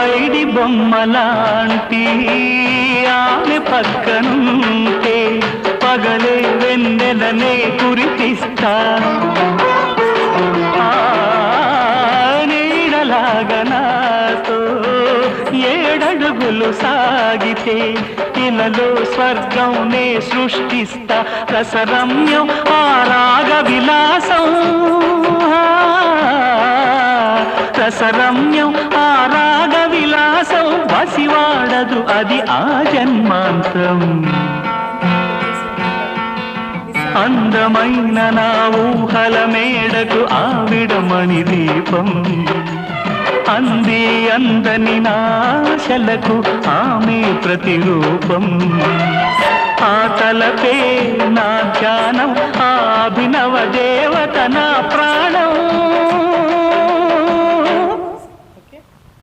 పైడి బొమ్మలాంటి ఆమె పక్కనుంటే పగలే వెన్నెలనే కురిపిస్తా నీడలాగా నాతో ఏడడుగులు సాగితే ఇలలో స్వర్గంనే సృష్టిస్తా రసరమ్యం ఆ రాగ విలాసం రసరమ్యం ఆ రాగ విలాసం వసివాడదు అది ఆ జన్మాంతం అందమైన నా ఊహల మేడకు ఆవిడమణి దీపం అంది అందని నాశలకు ఆమె ప్రతిరూపం ఆ తలపే నా ధ్యానం ఆ అభినవ దేవత నా ప్రాణం